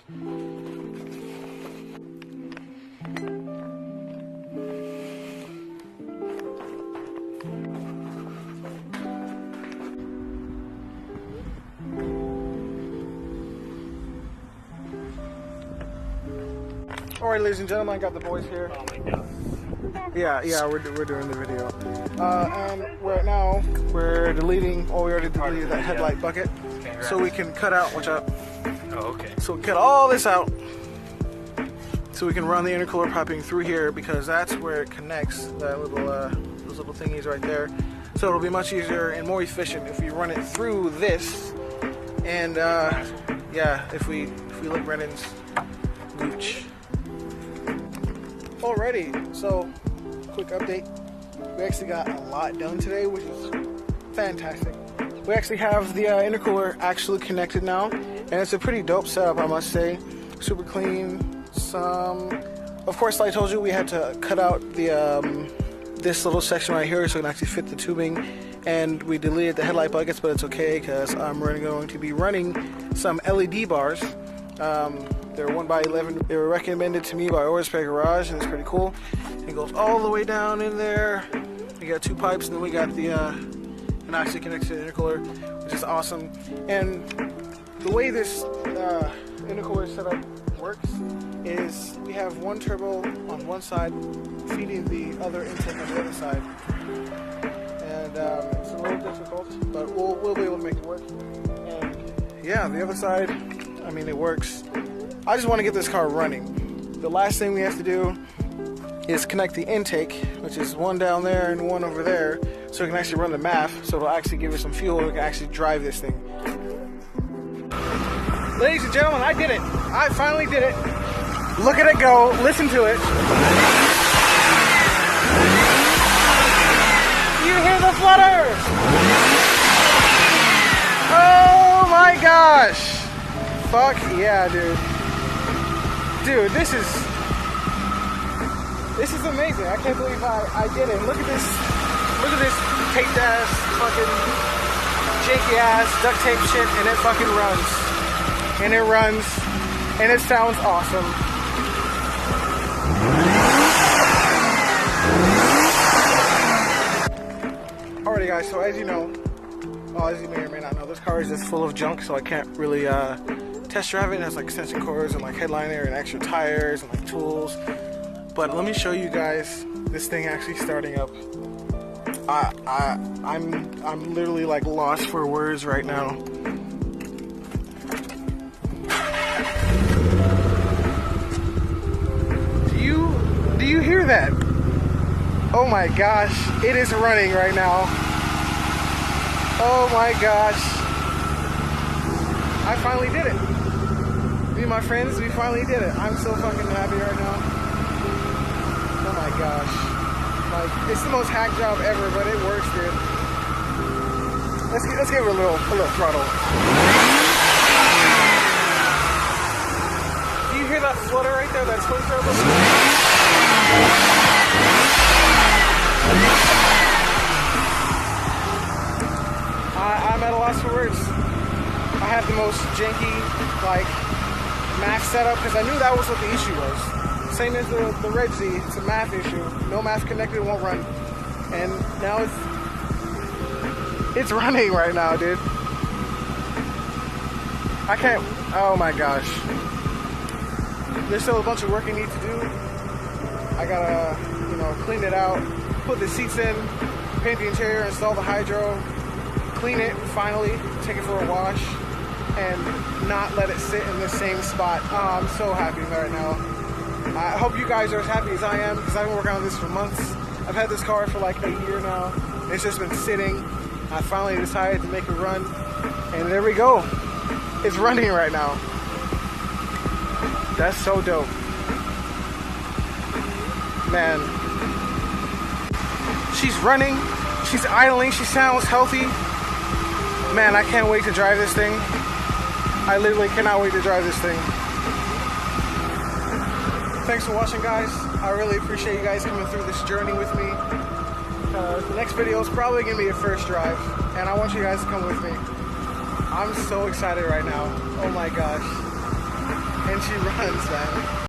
Alright, ladies and gentlemen, I got the boys here. Oh my god. Yeah, we're doing the video. And right now, we're deleting, we already deleted that headlight bucket. So we can cut out, watch out. Oh, okay. So we cut all this out. So we can run the intercooler piping through here because that's where it connects, that little, those little thingies right there. So it'll be much easier and more efficient if we run it through this. And yeah, if we let Brennan's gooch. Alrighty, so quick update. We actually got a lot done today, which is fantastic. We actually have the intercooler actually connected now, and it's a pretty dope setup, I must say. Super clean. Of course, like I told you, we had to cut out the this little section right here so it can actually fit the tubing, and we deleted the headlight buckets, but it's okay because I'm going to be running some LED bars. They're 1x11. They were recommended to me by Overspec Garage, and it's pretty cool. It goes all the way down in there. We got two pipes, and then we got the and actually connected to the intercooler, which is awesome. And the way this intercooler setup works is we have one turbo on one side feeding the other intake on the other side, and it's a little difficult, but we'll be able to make it work. And yeah, the other side, I mean, it works. I just want to get this car running. The last thing we have to do is connect the intake, which is one down there and one over there, so we can actually run the MAF, so it'll actually give us some fuel and we can actually drive this thing. Ladies and gentlemen, I did it. I finally did it. Look at it go. Listen to it. You hear the flutter? Oh my gosh. Fuck yeah, dude. Dude, this is amazing. I can't believe I did it. Look at this taped ass, fucking janky ass duct tape shit, and it fucking runs. And it runs, and it sounds awesome. Alrighty guys, so as you know, as you may or may not know, this car is just full of junk, so I can't really test drive it. It has like extension cords and like headliner and extra tires and like tools. But let me show you guys this thing actually starting up. I'm literally like lost for words right now. Do you hear that? Oh my gosh, it is running right now. Oh my gosh. I finally did it. Me and my friends, we finally did it. I'm so fucking happy right now. Oh my gosh. Like, it's the most hack job ever, but it works, dude. Let's give it a little throttle. Do you hear that flutter right there? That twin turbo? I'm at a loss for words. I have the most janky, like, MAF setup because I knew that was what the issue was. Same as the Red Z, it's a MAF issue. No MAF connected, it won't run. And now it's running right now, dude. I can't, oh my gosh. There's still a bunch of work I need to do. I gotta, clean it out, put the seats in, paint the interior, install the hydro, clean it, finally, take it for a wash, and not let it sit in the same spot. Oh, I'm so happy right now. I hope you guys are as happy as I am, because I've been working on this for months. I've had this car for like a year now. It's just been sitting. I finally decided to make it run, and there we go. It's running right now. That's so dope. Man. She's running, she's idling, she sounds healthy. Man, I can't wait to drive this thing. I literally cannot wait to drive this thing. Thanks for watching, guys. I really appreciate you guys coming through this journey with me. The next video is probably going to be a first drive, and I want you guys to come with me. I'm so excited right now. Oh my gosh. And she runs, man.